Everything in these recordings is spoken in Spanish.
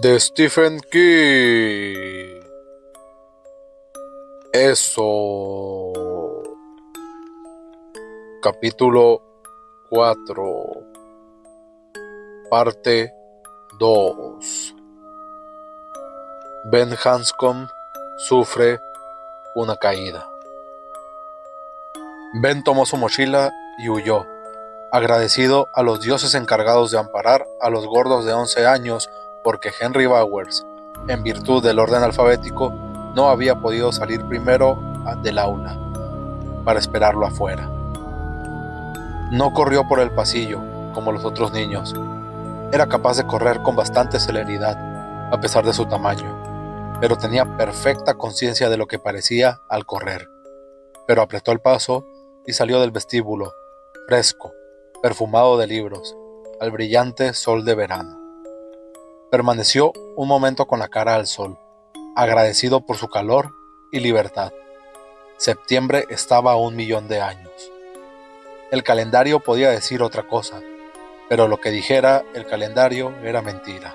de Stephen King. Eso. Capítulo 4. Parte 2. Ben Hanscom sufre una caída. Ben tomó su mochila y huyó, agradecido a los dioses encargados de amparar a los gordos de 11 años porque Henry Bowers, en virtud del orden alfabético, no había podido salir primero del aula para esperarlo afuera. No corrió por el pasillo como los otros niños. Era capaz de correr con bastante celeridad, a pesar de su tamaño, pero tenía perfecta conciencia de lo que parecía al correr. Pero apretó el paso y salió del vestíbulo, fresco, perfumado de libros, al brillante sol de verano. Permaneció un momento con la cara al sol, agradecido por su calor y libertad. Septiembre estaba a 1.000.000 de años. El calendario podía decir otra cosa, pero lo que dijera el calendario era mentira.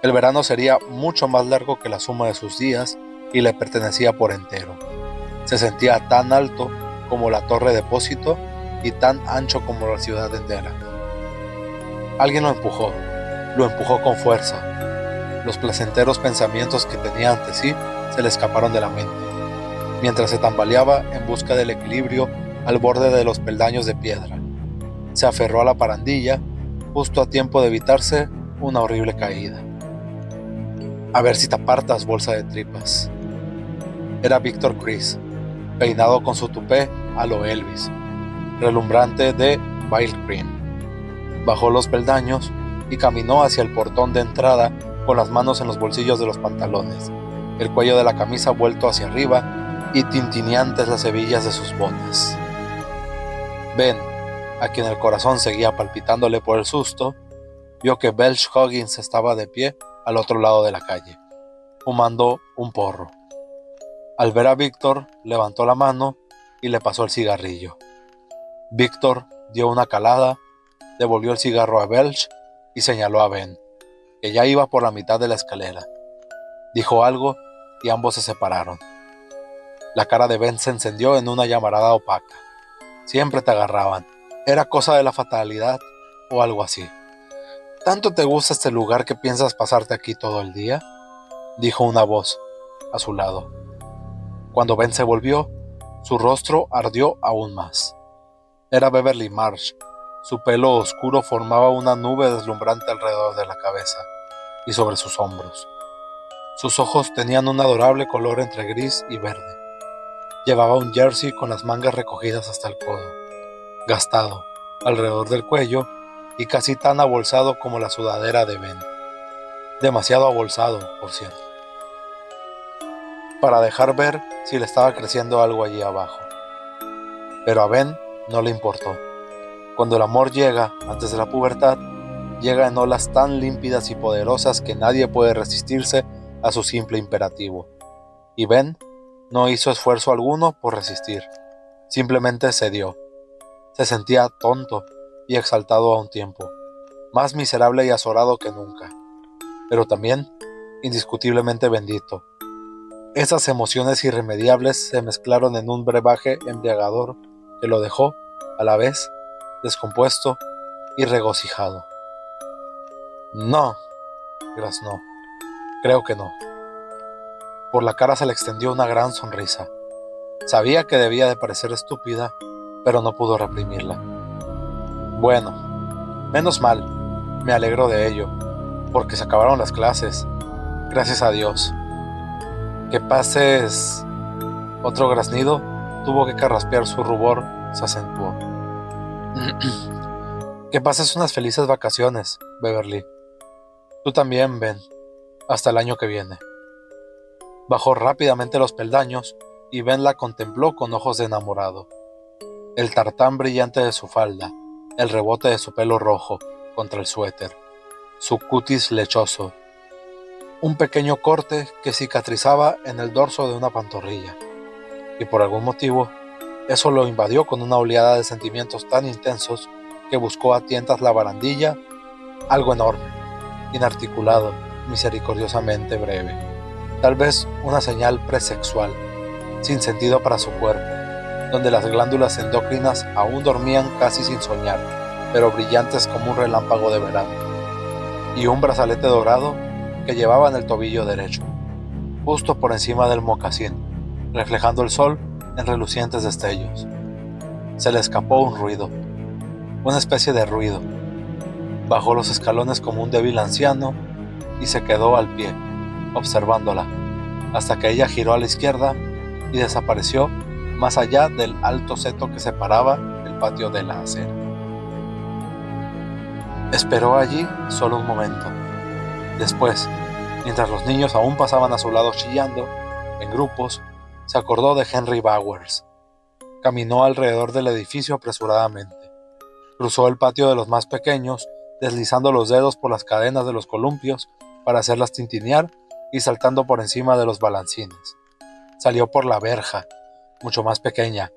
El verano sería mucho más largo que la suma de sus días y le pertenecía por entero. Se sentía tan alto como la torre depósito y tan ancho como la ciudad entera. Alguien lo empujó con fuerza. Los placenteros pensamientos que tenía ante sí se le escaparon de la mente, mientras se tambaleaba en busca del equilibrio al borde de los peldaños de piedra. Se aferró a la barandilla, justo a tiempo de evitarse una horrible caída. A ver si te apartas, bolsa de tripas. Era Victor Chris, peinado con su tupé a lo Elvis, relumbrante de Bile Cream. Bajó los peldaños y caminó hacia el portón de entrada con las manos en los bolsillos de los pantalones, el cuello de la camisa vuelto hacia arriba y tintineantes las hebillas de sus botas. Ben, a quien el corazón seguía palpitándole por el susto, vio que Belch Huggins estaba de pie al otro lado de la calle, fumando un porro. Al ver a Víctor, levantó la mano y le pasó el cigarrillo. Víctor dio una calada, devolvió el cigarro a Belch y señaló a Ben, que ya iba por la mitad de la escalera. Dijo algo y ambos se separaron. La cara de Ben se encendió en una llamarada opaca. Siempre te agarraban. Era cosa de la fatalidad o algo así. ¿Tanto te gusta este lugar que piensas pasarte aquí todo el día?, dijo una voz a su lado. Cuando Ben se volvió, su rostro ardió aún más. Era Beverly Marsh. Su pelo oscuro formaba una nube deslumbrante alrededor de la cabeza y sobre sus hombros. Sus ojos tenían un adorable color entre gris y verde. Llevaba un jersey con las mangas recogidas hasta el codo, gastado alrededor del cuello y casi tan abolsado como la sudadera de Ben. Demasiado abolsado, por cierto, para dejar ver si le estaba creciendo algo allí abajo. Pero a Ben no le importó. Cuando el amor llega antes de la pubertad, llega en olas tan límpidas y poderosas que nadie puede resistirse a su simple imperativo. Y Ben no hizo esfuerzo alguno por resistir. Simplemente cedió. Se sentía tonto y exaltado a un tiempo, más miserable y azorado que nunca, pero también indiscutiblemente bendito. Esas emociones irremediables se mezclaron en un brebaje embriagador que lo dejó, a la vez, descompuesto y regocijado. No, graznó. Creo que no. Por la cara se le extendió una gran sonrisa. Sabía que debía de parecer estúpida, pero no pudo reprimirla. Bueno, menos mal, me alegro de ello, porque se acabaron las clases. Gracias a Dios. Que pases... Otro graznido tuvo que carraspear, su rubor se acentuó. Que pases unas felices vacaciones, Beverly. Tú también, Ben. Hasta el año que viene. Bajó rápidamente los peldaños y Ben la contempló con ojos de enamorado. El tartán brillante de su falda, el rebote de su pelo rojo contra el suéter, su cutis lechoso, un pequeño corte que cicatrizaba en el dorso de una pantorrilla, y por algún motivo eso lo invadió con una oleada de sentimientos tan intensos que buscó a tientas la barandilla, algo enorme, inarticulado, misericordiosamente breve, tal vez una señal presexual, sin sentido para su cuerpo, donde las glándulas endócrinas aún dormían casi sin soñar, pero brillantes como un relámpago de verano, y un brazalete dorado que llevaba en el tobillo derecho, justo por encima del mocasín, reflejando el sol en relucientes destellos. Se le escapó un ruido, una especie de ruido. Bajó los escalones como un débil anciano y se quedó al pie, observándola, hasta que ella giró a la izquierda y desapareció más allá del alto seto que separaba el patio de la acera. Esperó allí solo un momento. Después, mientras los niños aún pasaban a su lado chillando, en grupos, se acordó de Henry Bowers. Caminó alrededor del edificio apresuradamente. Cruzó el patio de los más pequeños, deslizando los dedos por las cadenas de los columpios para hacerlas tintinear y saltando por encima de los balancines. Salió por la verja, mucho más pequeña,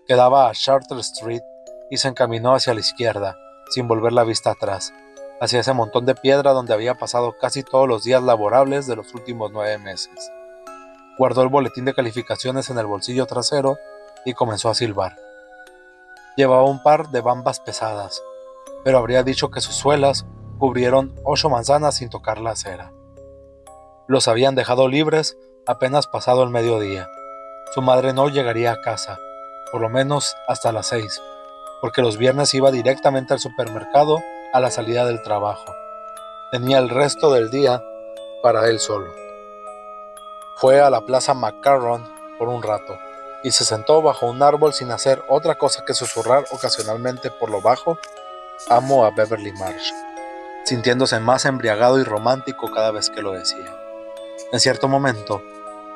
que daba a Charter Street y se encaminó hacia la izquierda, sin volver la vista atrás, hacia ese montón de piedra donde había pasado casi todos los días laborables de los últimos 9 meses. Guardó el boletín de calificaciones en el bolsillo trasero y comenzó a silbar. Llevaba un par de bambas pesadas, pero habría dicho que sus suelas cubrieron 8 manzanas sin tocar la acera. Los habían dejado libres apenas pasado el mediodía. Su madre no llegaría a casa, por lo menos hasta las 6, porque los viernes iba directamente al supermercado a la salida del trabajo. Tenía el resto del día para él solo. Fue a la Plaza Macarron por un rato y se sentó bajo un árbol sin hacer otra cosa que susurrar ocasionalmente por lo bajo: «Amo a Beverly Marsh», sintiéndose más embriagado y romántico cada vez que lo decía. En cierto momento,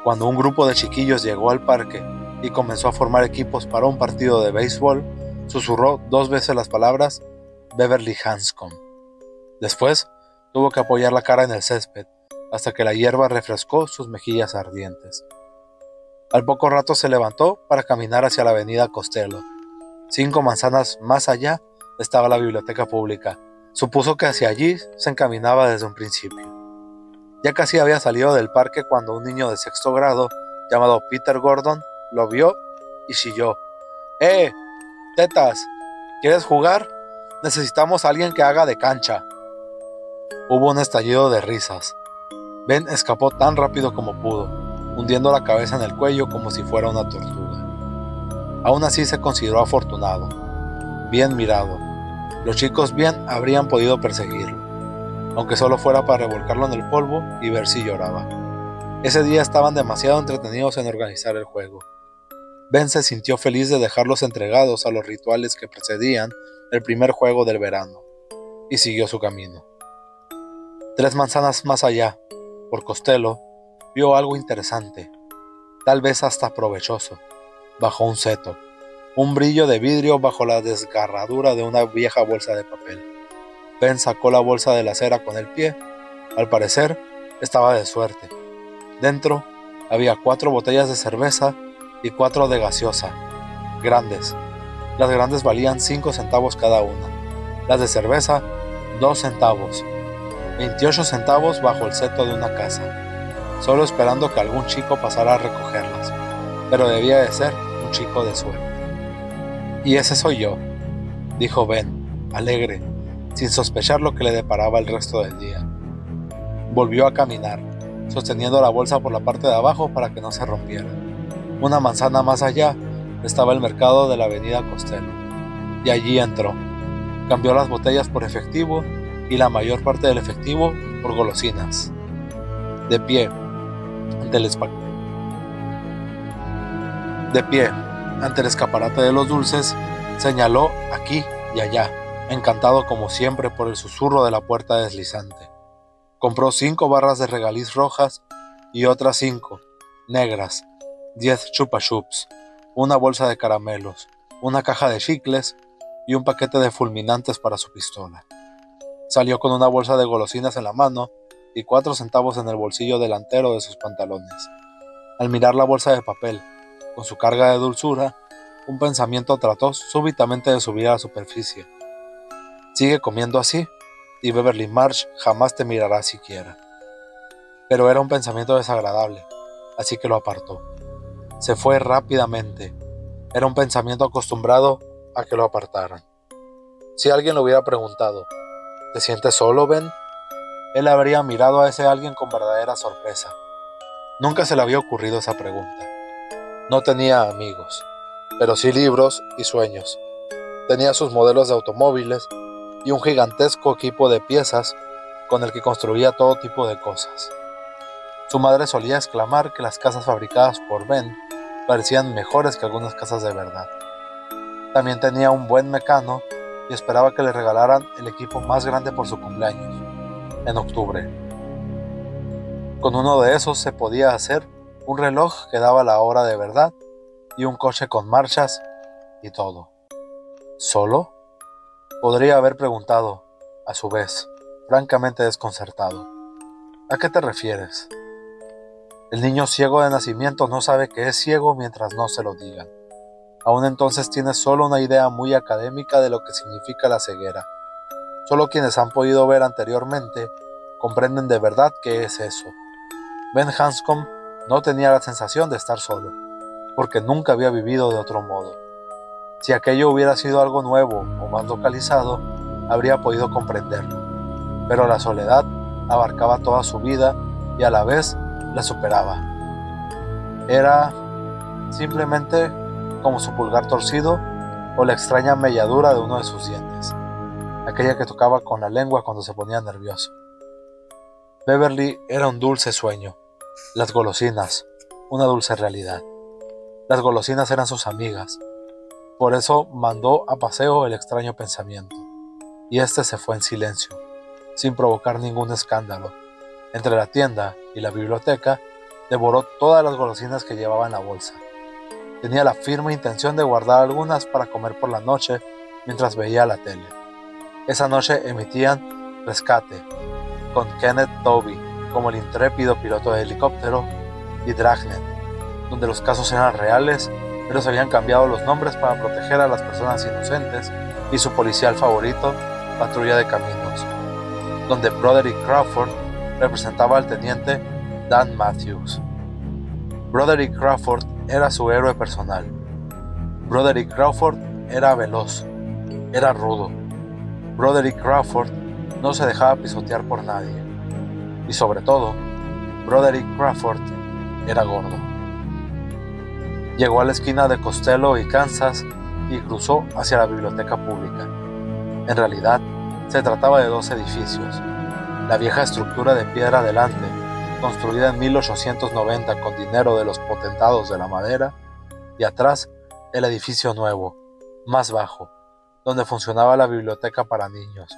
cuando un grupo de chiquillos llegó al parque y comenzó a formar equipos para un partido de béisbol, susurró 2 veces las palabras Beverly Hanscom. Después, tuvo que apoyar la cara en el césped, hasta que la hierba refrescó sus mejillas ardientes. Al poco rato se levantó para caminar hacia la avenida Costello. 5 manzanas más allá estaba la biblioteca pública. Supuso que hacia allí se encaminaba desde un principio. Ya casi había salido del parque cuando un niño de 6º grado, llamado Peter Gordon, lo vio y chilló: ¡Eh, tetas! ¿Quieres jugar? Necesitamos a alguien que haga de cancha. Hubo un estallido de risas. Ben escapó tan rápido como pudo, hundiendo la cabeza en el cuello como si fuera una tortuga. Aún así se consideró afortunado. Bien mirado. Los chicos bien habrían podido perseguirlo, aunque solo fuera para revolcarlo en el polvo y ver si lloraba. Ese día estaban demasiado entretenidos en organizar el juego. Ben se sintió feliz de dejarlos entregados a los rituales que precedían el primer juego del verano, y siguió su camino. 3 manzanas más allá, por Costello, vio algo interesante, tal vez hasta provechoso, bajo un seto, un brillo de vidrio bajo la desgarradura de una vieja bolsa de papel. Ben sacó la bolsa de la acera con el pie. Al parecer, estaba de suerte. Dentro había 4 botellas de cerveza y 4 de gaseosa, grandes. Las grandes valían 5 centavos cada una. Las de cerveza, 2 centavos. 28 centavos bajo el seto de una casa, solo esperando que algún chico pasara a recogerlas, pero debía de ser un chico de suerte. «Y ese soy yo», dijo Ben, alegre, sin sospechar lo que le deparaba el resto del día. Volvió a caminar, sosteniendo la bolsa por la parte de abajo para que no se rompiera. Una manzana más allá estaba el mercado de la avenida Costello, y allí entró. Cambió las botellas por efectivo y la mayor parte del efectivo por golosinas. De pie, ante el escaparate de los dulces, señaló aquí y allá, encantado como siempre por el susurro de la puerta deslizante. Compró 5 barras de regaliz rojas y otras 5, negras, 10 chupa chups, una bolsa de caramelos, una caja de chicles y un paquete de fulminantes para su pistola. Salió con una bolsa de golosinas en la mano y 4 centavos en el bolsillo delantero de sus pantalones. Al mirar la bolsa de papel, con su carga de dulzura, un pensamiento trató súbitamente de subir a la superficie. Sigue comiendo así, y Beverly Marsh jamás te mirará siquiera. pero era un pensamiento desagradable, así que lo apartó. Se fue rápidamente. Era un pensamiento acostumbrado a que lo apartaran. Si alguien le hubiera preguntado, ¿te sientes solo, Ben? Él habría mirado a ese alguien con verdadera sorpresa. Nunca se le había ocurrido esa pregunta. No tenía amigos, pero sí libros y sueños. Tenía sus modelos de automóviles y un gigantesco equipo de piezas con el que construía todo tipo de cosas. Su madre solía exclamar que las casas fabricadas por Ben parecían mejores que algunas casas de verdad. También tenía un buen mecano y esperaba que le regalaran el equipo más grande por su cumpleaños, en octubre. Con uno de esos se podía hacer un reloj que daba la hora de verdad y un coche con marchas y todo. ¿Solo? Podría haber preguntado, a su vez, francamente desconcertado. ¿A qué te refieres? El niño ciego de nacimiento no sabe que es ciego mientras no se lo digan. Aún entonces tiene solo una idea muy académica de lo que significa la ceguera. Solo quienes han podido ver anteriormente comprenden de verdad qué es eso. Ben Hanscom no tenía la sensación de estar solo, porque nunca había vivido de otro modo. Si aquello hubiera sido algo nuevo o más localizado, habría podido comprenderlo. Pero la soledad abarcaba toda su vida y a la vez la superaba. Era simplemente como su pulgar torcido o la extraña melladura de uno de sus dientes, aquella que tocaba con la lengua cuando se ponía nervioso. Beverly era un dulce sueño, las golosinas, una dulce realidad. Las golosinas eran sus amigas, por eso mandó a paseo el extraño pensamiento, y este se fue en silencio, sin provocar ningún escándalo. Entre la tienda y la biblioteca, devoró todas las golosinas que llevaba en la bolsa. Tenía la firme intención de guardar algunas para comer por la noche mientras veía la tele. Esa noche emitían Rescate, con Kenneth Tobey como el intrépido piloto de helicóptero, y Dragnet, donde los casos eran reales, pero se habían cambiado los nombres para proteger a las personas inocentes, y su policial favorito, Patrulla de Caminos, donde Broderick Crawford representaba al teniente Dan Matthews. Broderick Crawford era su héroe personal. Broderick Crawford era veloz, era rudo. Broderick Crawford no se dejaba pisotear por nadie. Y sobre todo, Broderick Crawford era gordo. Llegó a la esquina de Costello y Kansas y cruzó hacia la biblioteca pública. En realidad, se trataba de dos edificios. La vieja estructura de piedra delante, construida en 1890 con dinero de los potentados de la madera, y atrás el edificio nuevo, más bajo, donde funcionaba la biblioteca para niños.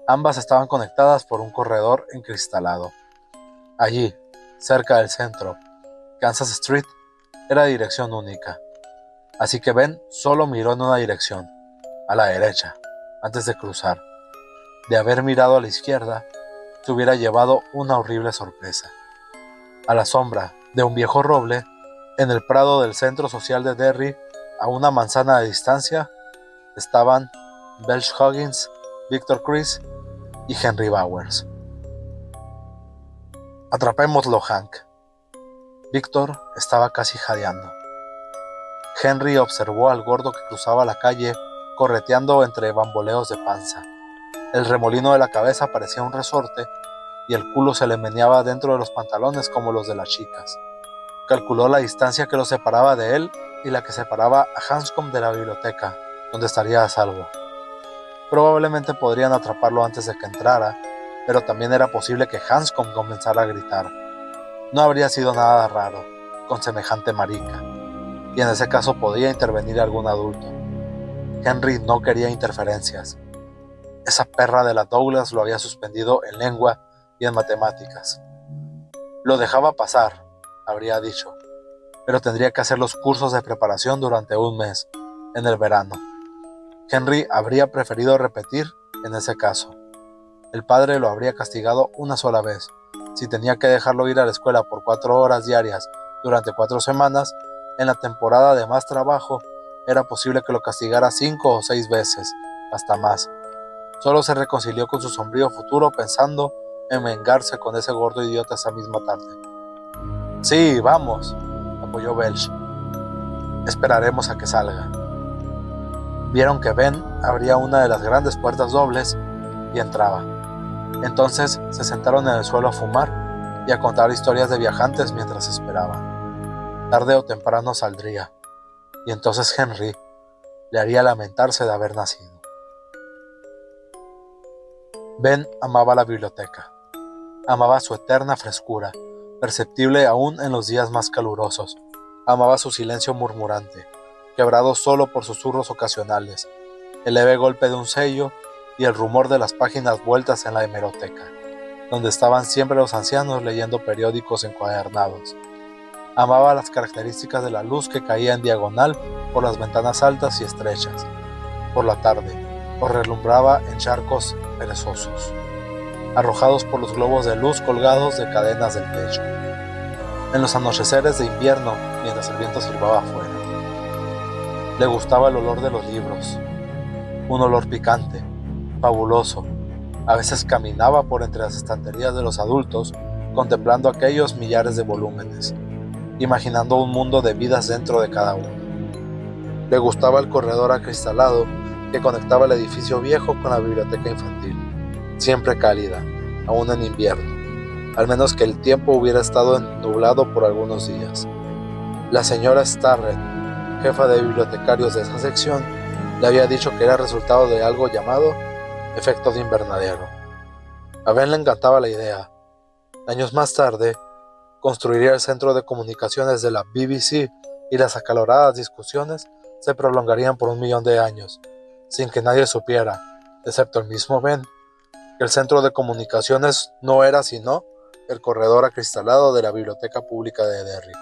Ambas estaban conectadas por un corredor encristalado. Allí, cerca del centro, Kansas Street era dirección única, así que Ben solo miró en una dirección, a la derecha, antes de cruzar. De haber mirado a la izquierda, se hubiera llevado una horrible sorpresa. A la sombra de un viejo roble, en el prado del centro social de Derry, a una manzana de distancia, estaban Belch Huggins, Victor Chris y Henry Bowers. Atrapémoslo, Hank. Víctor estaba casi jadeando. Henry observó al gordo que cruzaba la calle, correteando entre bamboleos de panza. El remolino de la cabeza parecía un resorte y el culo se le meneaba dentro de los pantalones como los de las chicas. Calculó la distancia que lo separaba de él y la que separaba a Hanscom de la biblioteca, donde estaría a salvo. Probablemente podrían atraparlo antes de que entrara, pero también era posible que Hanscom comenzara a gritar. No habría sido nada raro, con semejante marica, y en ese caso podía intervenir algún adulto. Henry no quería interferencias. Esa perra de la Douglas lo había suspendido en lengua y en matemáticas. Lo dejaba pasar, habría dicho, pero tendría que hacer los cursos de preparación durante un mes, en el verano. Henry habría preferido repetir en ese caso. El padre lo habría castigado una sola vez. Si tenía que dejarlo ir a la escuela por 4 horas diarias durante 4 semanas, en la temporada de más trabajo, era posible que lo castigara 5 o 6 veces, hasta más. Solo se reconcilió con su sombrío futuro pensando en vengarse con ese gordo idiota esa misma tarde. Sí, vamos, apoyó Belch. Esperaremos a que salga. Vieron que Ben abría una de las grandes puertas dobles y entraba. Entonces se sentaron en el suelo a fumar y a contar historias de viajantes mientras esperaban. Tarde o temprano saldría, y entonces Henry le haría lamentarse de haber nacido. Ben amaba la biblioteca. Amaba su eterna frescura, perceptible aún en los días más calurosos. Amaba su silencio murmurante, quebrado solo por susurros ocasionales, el leve golpe de un sello y el rumor de las páginas vueltas en la hemeroteca, donde estaban siempre los ancianos leyendo periódicos encuadernados. Amaba las características de la luz que caía en diagonal por las ventanas altas y estrechas, por la tarde, o relumbraba en charcos perezosos, arrojados por los globos de luz colgados de cadenas del techo, en los anocheceres de invierno mientras el viento silbaba afuera. Le gustaba el olor de los libros, un olor picante, fabuloso. A veces caminaba por entre las estanterías de los adultos, contemplando aquellos millares de volúmenes, imaginando un mundo de vidas dentro de cada uno. Le gustaba el corredor acristalado que conectaba el edificio viejo con la biblioteca infantil, siempre cálida, aún en invierno, al menos que el tiempo hubiera estado nublado por algunos días. La señora Starrett, jefa de bibliotecarios de esa sección, le había dicho que era resultado de algo llamado efecto de invernadero. A Ben le encantaba la idea. Años más tarde, construiría el centro de comunicaciones de la BBC y las acaloradas discusiones se prolongarían por 1.000.000 de años, sin que nadie supiera, excepto el mismo Ben, que el centro de comunicaciones no era sino el corredor acristalado de la biblioteca pública de Derry,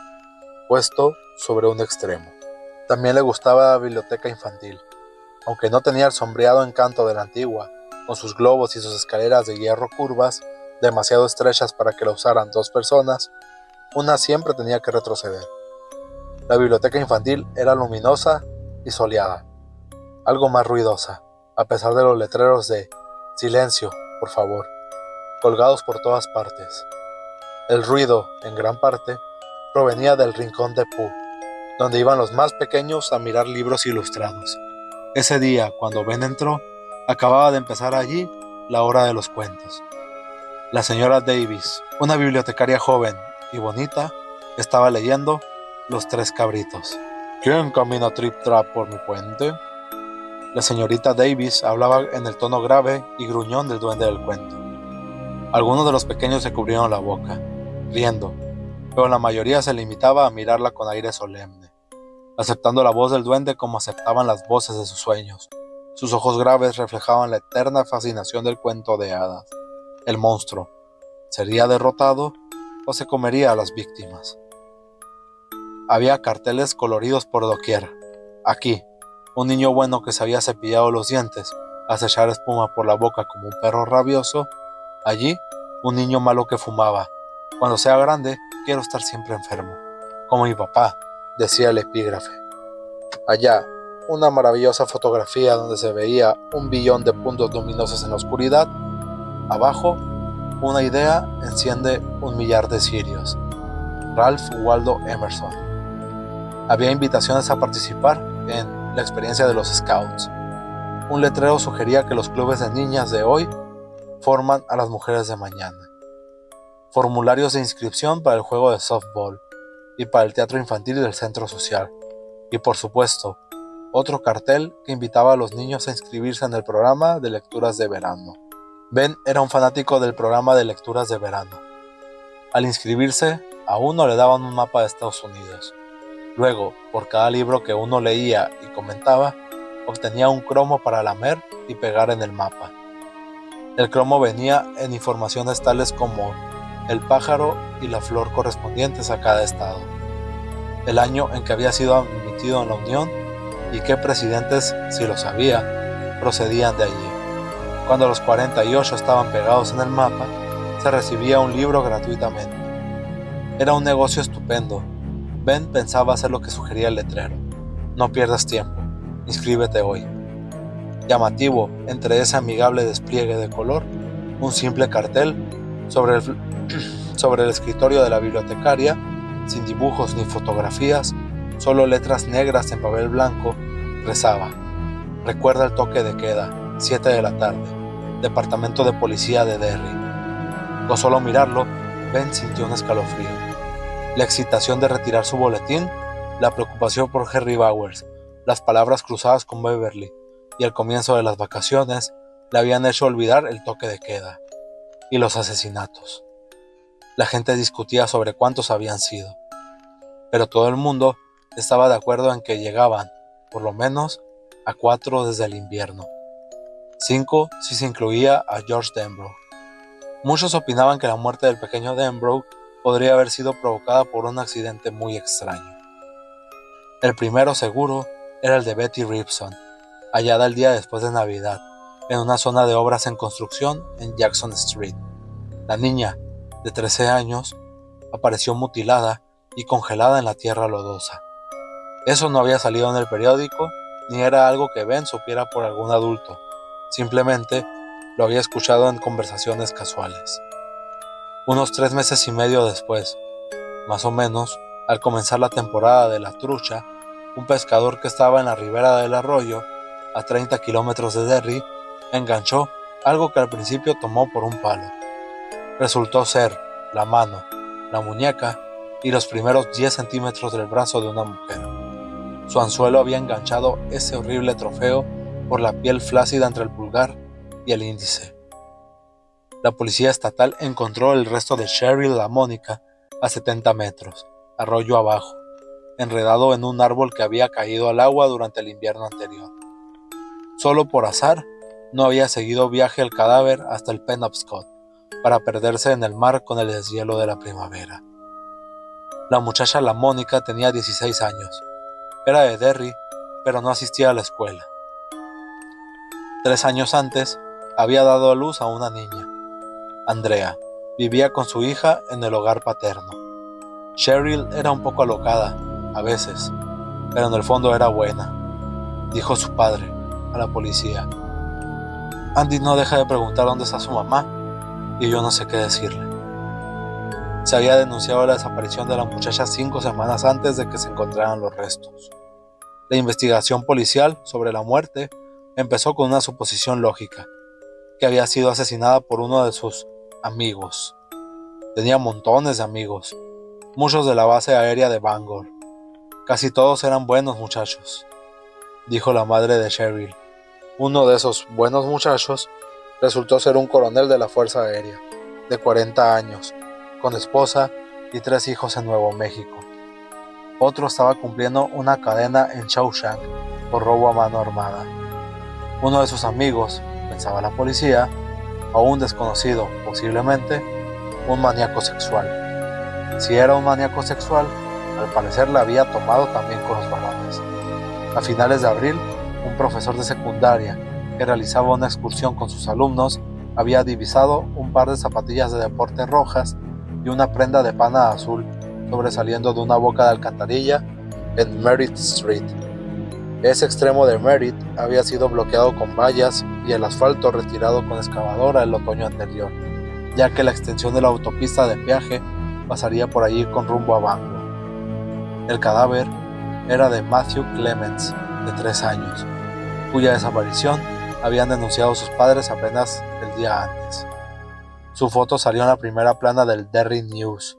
puesto sobre un extremo. También le gustaba la biblioteca infantil, aunque no tenía el sombreado encanto de la antigua, con sus globos y sus escaleras de hierro curvas, demasiado estrechas para que la usaran 2 personas, una siempre tenía que retroceder. La biblioteca infantil era luminosa y soleada, algo más ruidosa, a pesar de los letreros de «Silencio, por favor», colgados por todas partes. El ruido, en gran parte, provenía del rincón de Pooh, donde iban los más pequeños a mirar libros ilustrados. Ese día, cuando Ben entró, acababa de empezar allí la hora de los cuentos. La señora Davis, una bibliotecaria joven y bonita, estaba leyendo Los 3 cabritos. ¿Quién camina trip-trap por mi puente? La señorita Davis hablaba en el tono grave y gruñón del duende del cuento. Algunos de los pequeños se cubrieron la boca, riendo, pero la mayoría se limitaba a mirarla con aire solemne, aceptando la voz del duende como aceptaban las voces de sus sueños. Sus ojos graves reflejaban la eterna fascinación del cuento de hadas. El monstruo, ¿sería derrotado o se comería a las víctimas? Había carteles coloridos por doquier. Aquí, un niño bueno que se había cepillado los dientes, hace echar espuma por la boca como un perro rabioso. Allí, un niño malo que fumaba. Cuando sea grande, quiero estar siempre enfermo, como mi papá, decía el epígrafe. Allá, una maravillosa fotografía donde se veía 1.000.000.000 de puntos luminosos en la oscuridad. Abajo, una idea enciende 1.000.000.000 de cirios. Ralph Waldo Emerson. Había invitaciones a participar en la experiencia de los Scouts. Un letrero sugería que los clubes de niñas de hoy forman a las mujeres de mañana. Formularios de inscripción para el juego de softball y para el teatro infantil del centro social. Y por supuesto, otro cartel que invitaba a los niños a inscribirse en el programa de lecturas de verano. Ben era un fanático del programa de lecturas de verano. Al inscribirse, a uno le daban un mapa de Estados Unidos. Luego, por cada libro que uno leía y comentaba, obtenía un cromo para lamer y pegar en el mapa. El cromo venía en informaciones tales como el pájaro y la flor correspondientes a cada estado, el año en que había sido admitido en la Unión y qué presidentes, si lo sabía, procedían de allí. Cuando los 48 estaban pegados en el mapa, se recibía un libro gratuitamente. Era un negocio estupendo. Ben pensaba hacer lo que sugería el letrero. No pierdas tiempo, inscríbete hoy. Llamativo, entre ese amigable despliegue de color, un simple cartel Sobre el, sobre el escritorio de la bibliotecaria, sin dibujos ni fotografías, solo letras negras en papel blanco, rezaba: recuerda el toque de queda, 7 de la tarde, Departamento de Policía de Derry. Con solo mirarlo, Ben sintió un escalofrío. La excitación de retirar su boletín, la preocupación por Henry Bowers, las palabras cruzadas con Beverly y el comienzo de las vacaciones le habían hecho olvidar el toque de queda y los asesinatos. La gente discutía sobre cuántos habían sido, pero todo el mundo estaba de acuerdo en que llegaban, por lo menos, a 4 desde el invierno. 5 si se incluía a George Denbrough. Muchos opinaban que la muerte del pequeño Denbrough podría haber sido provocada por un accidente muy extraño. El primero seguro era el de Betty Ripson, hallada el día después de Navidad, en una zona de obras en construcción en Jackson Street. La niña, de 13 años, apareció mutilada y congelada en la tierra lodosa. Eso no había salido en el periódico, ni era algo que Ben supiera por algún adulto. Simplemente lo había escuchado en conversaciones casuales. Unos 3 meses y medio después, más o menos, al comenzar la temporada de la trucha, un pescador que estaba en la ribera del arroyo, a 30 kilómetros de Derry, enganchó algo que al principio tomó por un palo. Resultó ser la mano, la muñeca y los primeros 10 centímetros del brazo de una mujer. Su anzuelo había enganchado ese horrible trofeo por la piel flácida entre el pulgar y el índice. La policía estatal encontró el resto de Cheryl LaMonica a 70 metros, arroyo abajo, enredado en un árbol que había caído al agua durante el invierno anterior. Solo por azar, no había seguido viaje el cadáver hasta el Penobscot, para perderse en el mar con el deshielo de la primavera. La muchacha LaMonica tenía 16 años. Era de Derry, pero no asistía a la escuela. 3 años antes, había dado a luz a una niña. Andrea vivía con su hija en el hogar paterno. Cheryl era un poco alocada, a veces, pero en el fondo era buena, dijo su padre a la policía. Andy no deja de preguntar dónde está su mamá, y yo no sé qué decirle. Se había denunciado la desaparición de la muchacha 5 semanas antes de que se encontraran los restos. La investigación policial sobre la muerte empezó con una suposición lógica, que había sido asesinada por uno de sus amigos. Tenía montones de amigos, muchos de la base aérea de Bangor. Casi todos eran buenos muchachos, dijo la madre de Cheryl. Uno de esos buenos muchachos resultó ser un coronel de la Fuerza Aérea, de 40 años, con esposa y 3 hijos en Nuevo México. Otro estaba cumpliendo una cadena en Shawshank por robo a mano armada. Uno de sus amigos, pensaba la policía, o un desconocido, posiblemente, un maníaco sexual. Si era un maníaco sexual, al parecer la había tomado también con los varones. A finales de abril, un profesor de secundaria que realizaba una excursión con sus alumnos había divisado un par de zapatillas de deporte rojas y una prenda de pana azul sobresaliendo de una boca de alcantarilla en Merritt Street. Ese extremo de Merritt había sido bloqueado con vallas y el asfalto retirado con excavadora el otoño anterior, ya que la extensión de la autopista de peaje pasaría por allí con rumbo a Bangor. El cadáver era de Matthew Clements, de 3 años, cuya desaparición habían denunciado sus padres apenas el día antes. Su foto salió en la primera plana del Derry News.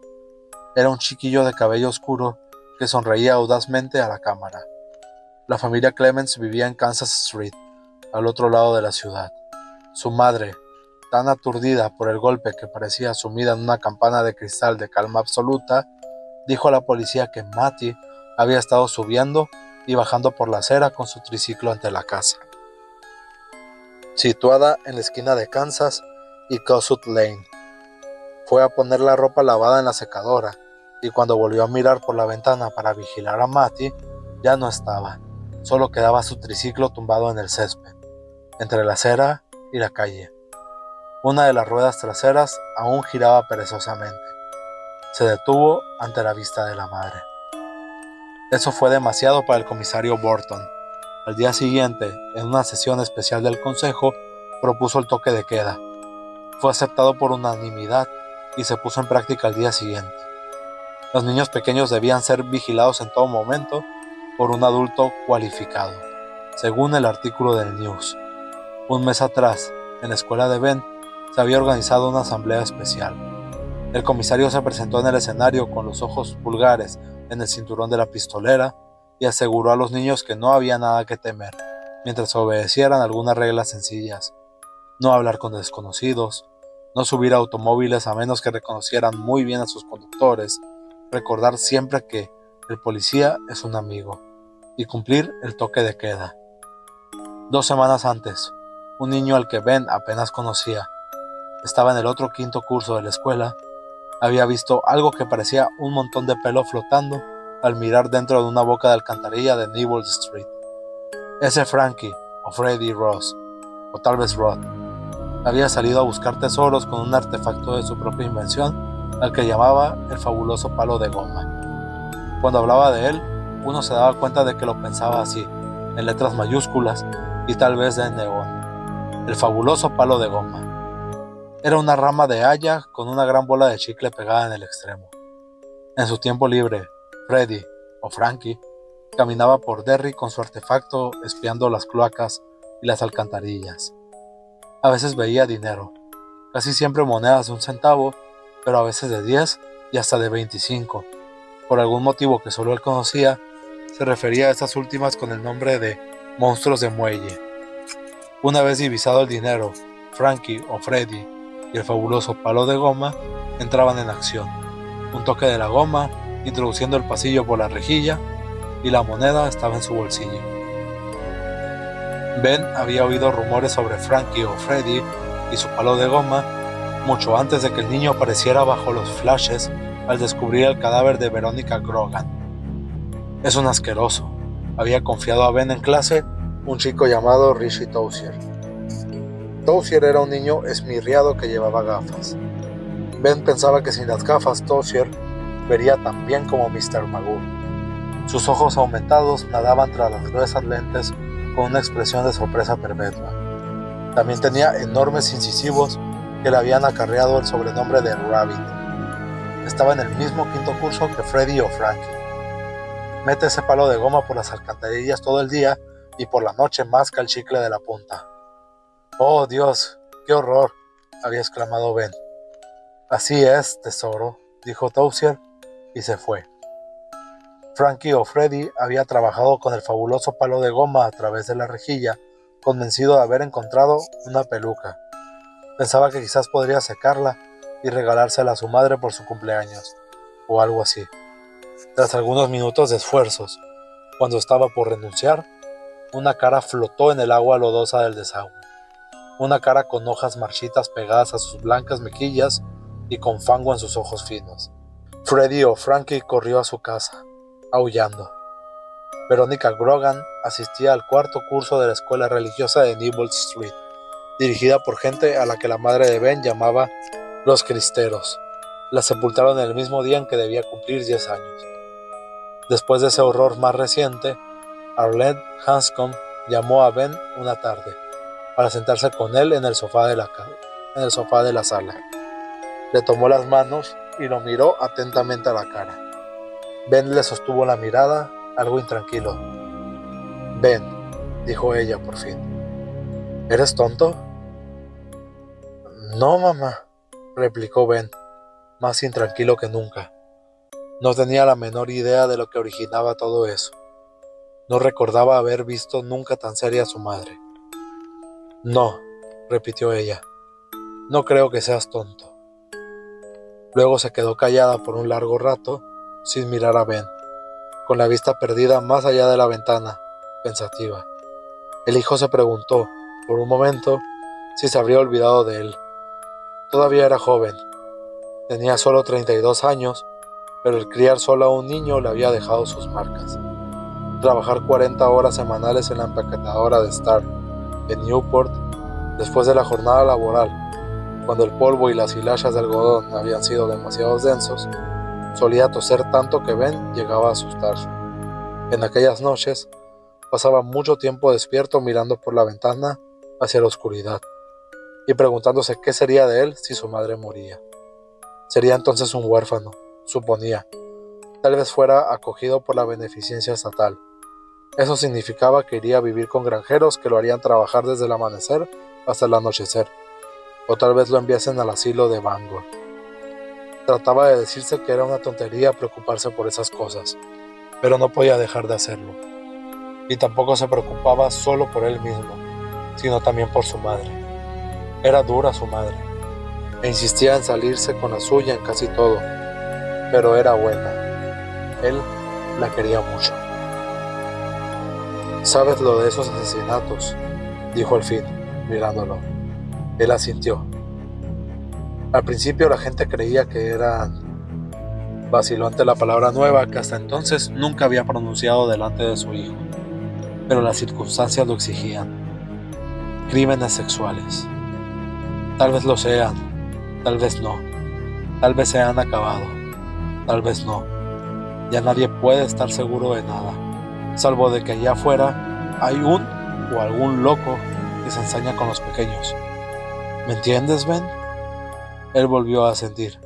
Era un chiquillo de cabello oscuro que sonreía audazmente a la cámara. La familia Clements vivía en Kansas Street, al otro lado de la ciudad. Su madre, tan aturdida por el golpe que parecía sumida en una campana de cristal de calma absoluta, dijo a la policía que Matty había estado subiendo y bajando por la acera con su triciclo ante la casa, situada en la esquina de Kansas y Kossuth Lane. Fue a poner la ropa lavada en la secadora y cuando volvió a mirar por la ventana para vigilar a Matty, ya no estaba. Solo quedaba su triciclo tumbado en el césped, entre la acera y la calle. Una de las ruedas traseras aún giraba perezosamente. Se detuvo ante la vista de la madre. Eso fue demasiado para el comisario Burton. Al día siguiente, en una sesión especial del consejo, propuso el toque de queda. Fue aceptado por unanimidad y se puso en práctica al día siguiente. Los niños pequeños debían ser vigilados en todo momento por un adulto cualificado, según el artículo del News. Un mes atrás, en la escuela de Ben, se había organizado una asamblea especial. El comisario se presentó en el escenario con los ojos pulgares en el cinturón de la pistolera y aseguró a los niños que no había nada que temer, mientras obedecieran algunas reglas sencillas: no hablar con desconocidos, no subir a automóviles a menos que reconocieran muy bien a sus conductores, recordar siempre que el policía es un amigo y cumplir el toque de queda. 2 semanas antes, un niño al que Ben apenas conocía, estaba en el otro quinto curso de la escuela, había visto algo que parecía un montón de pelo flotando al mirar dentro de una boca de alcantarilla de Newell Street. Ese Frankie, o Freddy Ross, o tal vez Rod, había salido a buscar tesoros con un artefacto de su propia invención al que llamaba el fabuloso palo de goma. Cuando hablaba de él, uno se daba cuenta de que lo pensaba así, en letras mayúsculas y tal vez de neón. El fabuloso palo de goma. Era una rama de haya con una gran bola de chicle pegada en el extremo. En su tiempo libre, Freddy, o Frankie, caminaba por Derry con su artefacto espiando las cloacas y las alcantarillas. A veces veía dinero, casi siempre monedas de 1 centavo, pero a veces de 10 y hasta de 25. Por algún motivo que solo él conocía, se refería a estas últimas con el nombre de monstruos de muelle. Una vez divisado el dinero, Frankie o Freddy y el fabuloso palo de goma entraban en acción. Un toque de la goma, introduciendo el pasillo por la rejilla, y la moneda estaba en su bolsillo. Ben había oído rumores sobre Frankie o Freddy y su palo de goma mucho antes de que el niño apareciera bajo los flashes al descubrir el cadáver de Veronica Grogan. Es un asqueroso, había confiado a Ben en clase un chico llamado Richie Tozier. Tozier era un niño esmirriado que llevaba gafas. Ben pensaba que sin las gafas Tozier vería tan bien como Mr. Magoo. Sus ojos aumentados nadaban tras las gruesas lentes con una expresión de sorpresa perpetua. También tenía enormes incisivos que le habían acarreado el sobrenombre de Rabbit. Estaba en el mismo quinto curso que Freddy o Frankie. Mete ese palo de goma por las alcantarillas todo el día y por la noche masca el chicle de la punta. «¡Oh, Dios! ¡Qué horror!», había exclamado Ben. «Así es, tesoro», dijo Tozier, y se fue. Frankie o Freddy había trabajado con el fabuloso palo de goma a través de la rejilla, convencido de haber encontrado una peluca. Pensaba que quizás podría secarla y regalársela a su madre por su cumpleaños, o algo así. Tras algunos minutos de esfuerzos, cuando estaba por renunciar, una cara flotó en el agua lodosa del desagüe. Una cara con hojas marchitas pegadas a sus blancas mejillas y con fango en sus ojos finos. Freddy o Frankie corrió a su casa, aullando. Veronica Grogan asistía al 4º curso de la escuela religiosa de Newell Street, dirigida por gente a la que la madre de Ben llamaba los cristeros. La sepultaron el mismo día en que debía cumplir 10 años. Después de ese horror más reciente, Arlette Hanscom llamó a Ben una tarde para sentarse con él en el sofá de la sala. Le tomó las manos y lo miró atentamente a la cara. Ben le sostuvo la mirada, algo intranquilo. «Ben», dijo ella por fin, «¿eres tonto?». «No, mamá», replicó Ben, más intranquilo que nunca. No tenía la menor idea de lo que originaba todo eso. No recordaba haber visto nunca tan seria a su madre. «No», repitió ella, «no creo que seas tonto». Luego se quedó callada por un largo rato, sin mirar a Ben, con la vista perdida más allá de la ventana, pensativa. El hijo se preguntó, por un momento, si se habría olvidado de él. Todavía era joven. Tenía solo 32 años, pero el criar solo a un niño le había dejado sus marcas. Trabajar 40 horas semanales en la empaquetadora de Star, en Newport, después de la jornada laboral, cuando el polvo y las hilachas de algodón habían sido demasiado densos, solía toser tanto que Ben llegaba a asustarse. En aquellas noches, pasaba mucho tiempo despierto mirando por la ventana hacia la oscuridad y preguntándose qué sería de él si su madre moría. Sería entonces un huérfano, suponía. Tal vez fuera acogido por la beneficencia estatal. Eso significaba que iría a vivir con granjeros que lo harían trabajar desde el amanecer hasta el anochecer. O tal vez lo enviasen al asilo de Bangor. Trataba de decirse que era una tontería preocuparse por esas cosas, pero no podía dejar de hacerlo. Y tampoco se preocupaba solo por él mismo, sino también por su madre. Era dura su madre, e insistía en salirse con la suya en casi todo, pero era buena. Él la quería mucho. ¿Sabes lo de esos asesinatos?, dijo al fin, mirándolo. Él asintió. Al principio la gente creía que eran... Vaciló ante la palabra nueva que hasta entonces nunca había pronunciado delante de su hijo, pero las circunstancias lo exigían. Crímenes sexuales. Tal vez lo sean, tal vez no. Tal vez se han acabado, tal vez no. Ya nadie puede estar seguro de nada, salvo de que allá afuera hay un o algún loco que se ensaña con los pequeños. ¿Me entiendes, Ben? Él volvió a asentir.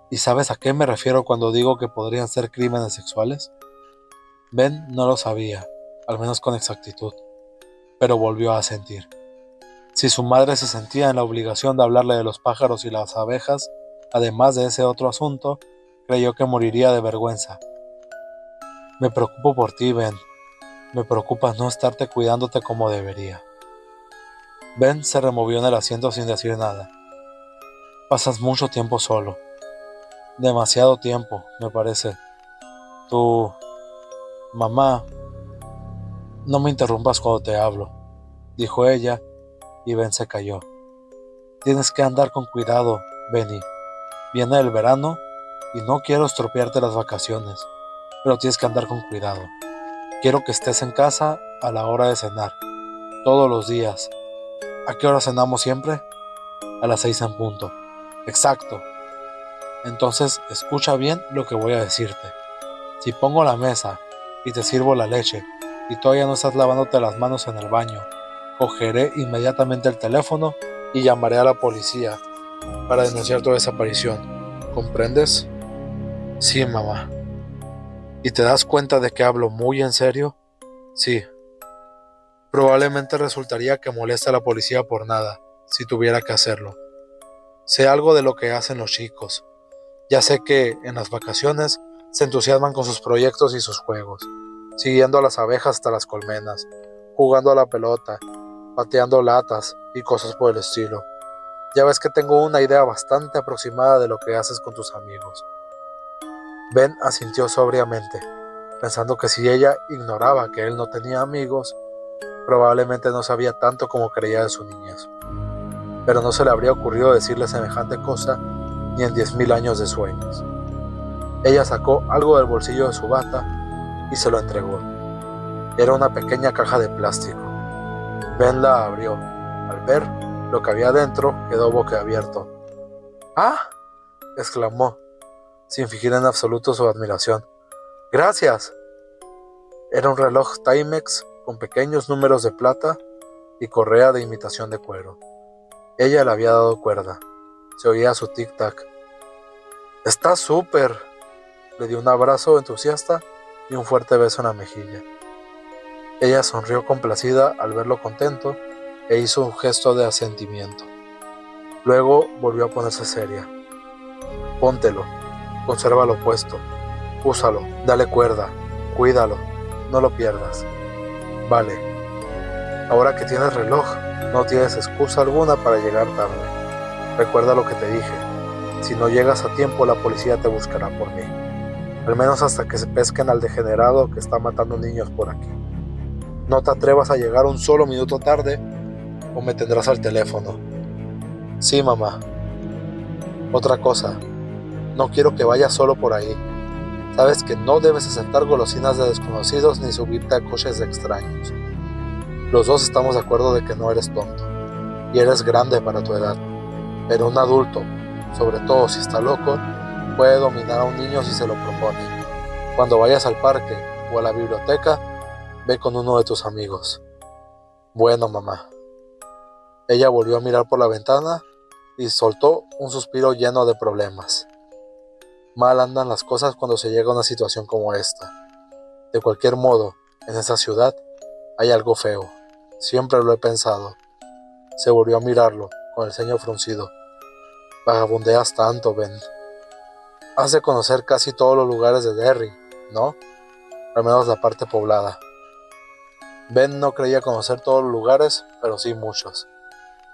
¿Y sabes a qué me refiero cuando digo que podrían ser crímenes sexuales? Ben no lo sabía, al menos con exactitud, pero volvió a asentir. Si su madre se sentía en la obligación de hablarle de los pájaros y las abejas, además de ese otro asunto, creyó que moriría de vergüenza. Me preocupo por ti, Ben. Me preocupa no estarte cuidándote como debería. Ben se removió en el asiento sin decir nada. Pasas mucho tiempo solo. Demasiado tiempo, me parece. Tu mamá... No me interrumpas cuando te hablo, dijo ella, y Ben se calló. Tienes que andar con cuidado, Benny. Viene el verano y no quiero estropearte las vacaciones, pero tienes que andar con cuidado. Quiero que estés en casa a la hora de cenar, todos los días. ¿A qué hora cenamos siempre? A las 6 en punto. Exacto. Entonces escucha bien lo que voy a decirte. Si pongo la mesa y te sirvo la leche y todavía no estás lavándote las manos en el baño, cogeré inmediatamente el teléfono y llamaré a la policía para denunciar tu desaparición. ¿Comprendes? Sí, mamá. ¿Y te das cuenta de que hablo muy en serio? Sí. Probablemente resultaría que moleste a la policía por nada, si tuviera que hacerlo. Sé algo de lo que hacen los chicos. Ya sé que, en las vacaciones, se entusiasman con sus proyectos y sus juegos, siguiendo a las abejas hasta las colmenas, jugando a la pelota, pateando latas y cosas por el estilo. Ya ves que tengo una idea bastante aproximada de lo que haces con tus amigos. Ben asintió sobriamente, pensando que si ella ignoraba que él no tenía amigos, probablemente no sabía tanto como creía de su niñez. Pero no se le habría ocurrido decirle semejante cosa ni en 10.000 años de sueños. Ella sacó algo del bolsillo de su bata y se lo entregó. Era una pequeña caja de plástico. Ben la abrió. Al ver lo que había dentro, quedó boquiabierto. ¡Ah!, exclamó, sin fingir en absoluto su admiración. ¡Gracias! Era un reloj Timex con pequeños números de plata y correa de imitación de cuero. Ella le había dado cuerda. Se oía su tic-tac. ¡Está súper!, le dio un abrazo entusiasta y un fuerte beso en la mejilla. Ella sonrió complacida al verlo contento e hizo un gesto de asentimiento. Luego volvió a ponerse seria. Póntelo, consérvalo puesto, úsalo, dale cuerda, cuídalo, no lo pierdas. Vale, ahora que tienes reloj, no tienes excusa alguna para llegar tarde. Recuerda lo que te dije, si no llegas a tiempo la policía te buscará por mí. Al menos hasta que se pesquen al degenerado que está matando niños por aquí. No te atrevas a llegar un solo minuto tarde o me tendrás al teléfono. Sí, mamá. Otra cosa, no quiero que vayas solo por ahí. Sabes que no debes aceptar golosinas de desconocidos ni subirte a coches de extraños. Los dos estamos de acuerdo de que no eres tonto y eres grande para tu edad, pero un adulto, sobre todo si está loco, puede dominar a un niño si se lo propone. Cuando vayas al parque o a la biblioteca, ve con uno de tus amigos. Bueno, mamá. Ella volvió a mirar por la ventana y soltó un suspiro lleno de problemas. Mal andan las cosas cuando se llega a una situación como esta. De cualquier modo, en esa ciudad hay algo feo. Siempre lo he pensado. Se volvió a mirarlo, con el ceño fruncido. Vagabundeas tanto, Ben. Has de conocer casi todos los lugares de Derry, ¿no? Al menos la parte poblada. Ben no creía conocer todos los lugares, pero sí muchos.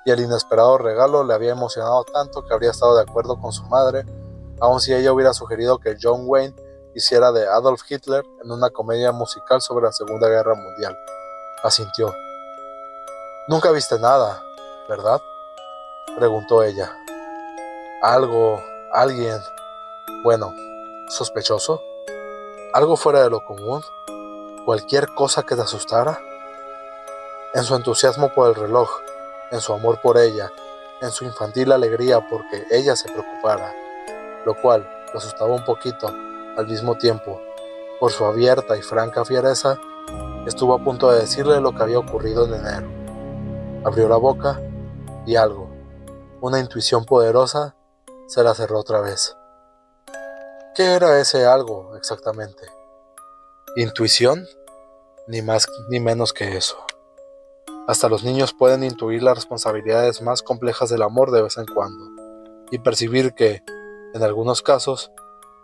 Y el inesperado regalo le había emocionado tanto que habría estado de acuerdo con su madre, aun si ella hubiera sugerido que John Wayne hiciera de Adolf Hitler en una comedia musical sobre la Segunda Guerra Mundial. Asintió. «Nunca viste nada, ¿verdad?», preguntó ella. «Algo, alguien, bueno, sospechoso, algo fuera de lo común, cualquier cosa que te asustara». En su entusiasmo por el reloj, en su amor por ella, en su infantil alegría porque ella se preocupara, lo cual lo asustaba un poquito, al mismo tiempo, por su abierta y franca fiereza, estuvo a punto de decirle lo que había ocurrido en enero. Abrió la boca y algo, una intuición poderosa, se la cerró otra vez. ¿Qué era ese algo exactamente? ¿Intuición? Ni más ni menos que eso. Hasta los niños pueden intuir las responsabilidades más complejas del amor de vez en cuando, y percibir que, en algunos casos,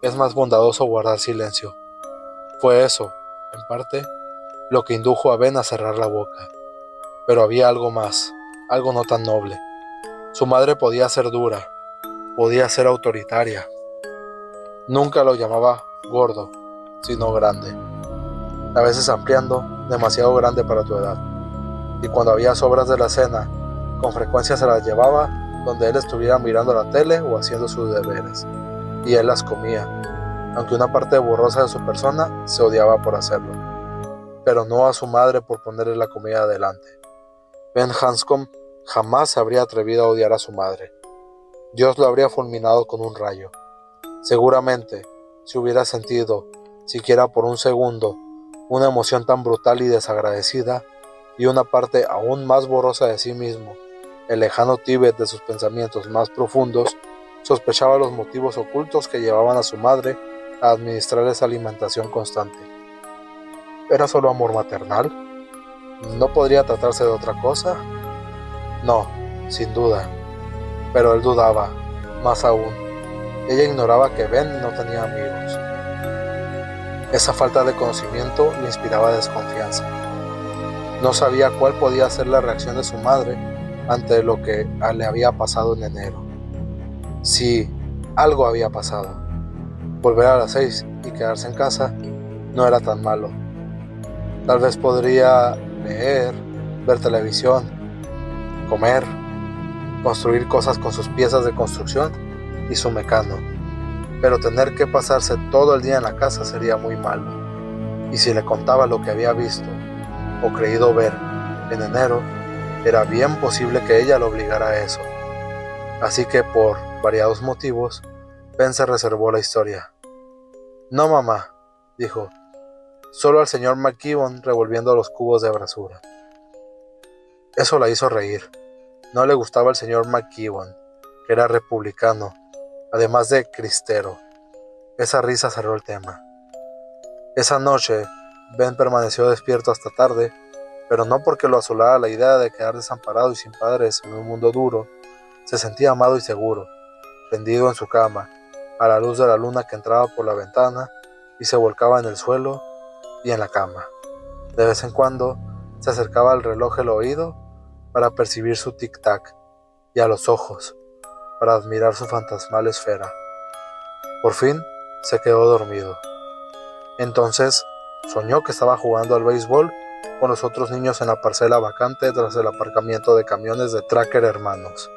es más bondadoso guardar silencio. Fue eso, en parte, lo que indujo a Ben a cerrar la boca. Pero había algo más, algo no tan noble. Su madre podía ser dura, podía ser autoritaria. Nunca lo llamaba gordo, sino grande. A veces ampliando, demasiado grande para tu edad. Y cuando había sobras de la cena, con frecuencia se las llevaba donde él estuviera mirando la tele o haciendo sus deberes. Y él las comía, aunque una parte borrosa de su persona se odiaba por hacerlo. Pero no a su madre por ponerle la comida adelante. Ben Hanscom jamás se habría atrevido a odiar a su madre. Dios lo habría fulminado con un rayo. Seguramente, si hubiera sentido, siquiera por un segundo, una emoción tan brutal y desagradecida, y una parte aún más borrosa de sí mismo, el lejano Tíbet de sus pensamientos más profundos, sospechaba los motivos ocultos que llevaban a su madre a administrar esa alimentación constante. ¿Era solo amor maternal? ¿No podría tratarse de otra cosa? No, sin duda. Pero él dudaba, más aún. Ella ignoraba que Ben no tenía amigos. Esa falta de conocimiento le inspiraba desconfianza. No sabía cuál podía ser la reacción de su madre ante lo que le había pasado en enero. Si algo había pasado, volver a las 6 y quedarse en casa no era tan malo. Tal vez podría leer, ver televisión, comer, construir cosas con sus piezas de construcción y su mecano. Pero tener que pasarse todo el día en la casa sería muy malo. Y si le contaba lo que había visto o creído ver en enero, era bien posible que ella lo obligara a eso. Así que por variados motivos, Ben se reservó la historia. «No, mamá», dijo, «solo al señor McKeown revolviendo los cubos de basura». Eso la hizo reír. No le gustaba el señor McKeown, que era republicano, además de cristero. Esa risa cerró el tema. Esa noche, Ben permaneció despierto hasta tarde, pero no porque lo asolara la idea de quedar desamparado y sin padres en un mundo duro. Se sentía amado y seguro, tendido en su cama, a la luz de la luna que entraba por la ventana y se volcaba en el suelo y en la cama. De vez en cuando se acercaba al reloj el oído para percibir su tic-tac y a los ojos para admirar su fantasmal esfera. Por fin se quedó dormido. Entonces soñó que estaba jugando al béisbol con los otros niños en la parcela vacante tras el aparcamiento de camiones de Tracker Hermanos.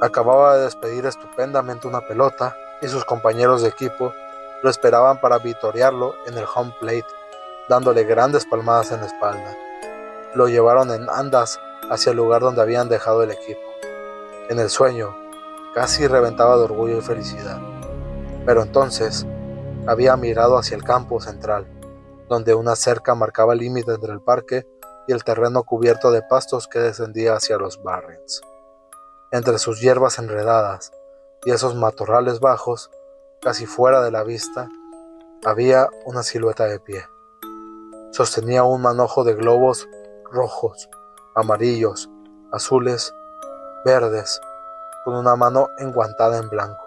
Acababa de despedir estupendamente una pelota y sus compañeros de equipo lo esperaban para vitorearlo en el home plate, dándole grandes palmadas en la espalda. Lo llevaron en andas hacia el lugar donde habían dejado el equipo. En el sueño, casi reventaba de orgullo y felicidad. Pero entonces, había mirado hacia el campo central, donde una cerca marcaba el límite entre el parque y el terreno cubierto de pastos que descendía hacia los Barrens. Entre sus hierbas enredadas y esos matorrales bajos, casi fuera de la vista, había una silueta de pie. Sostenía un manojo de globos rojos, amarillos, azules, verdes, con una mano enguantada en blanco.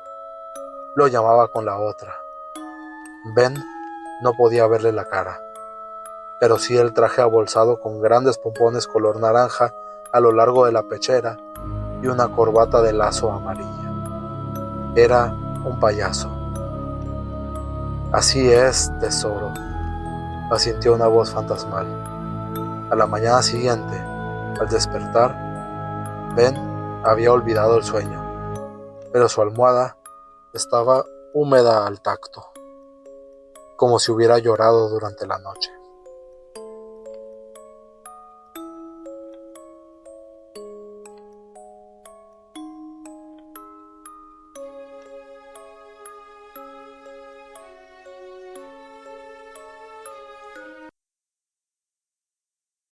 Lo llamaba con la otra. Ben no podía verle la cara, pero sí el traje abolsado con grandes pompones color naranja a lo largo de la pechera y una corbata de lazo amarilla. Era un payaso. Así es, tesoro, asintió una voz fantasmal. A la mañana siguiente, al despertar, Ben había olvidado el sueño, pero su almohada estaba húmeda al tacto, como si hubiera llorado durante la noche.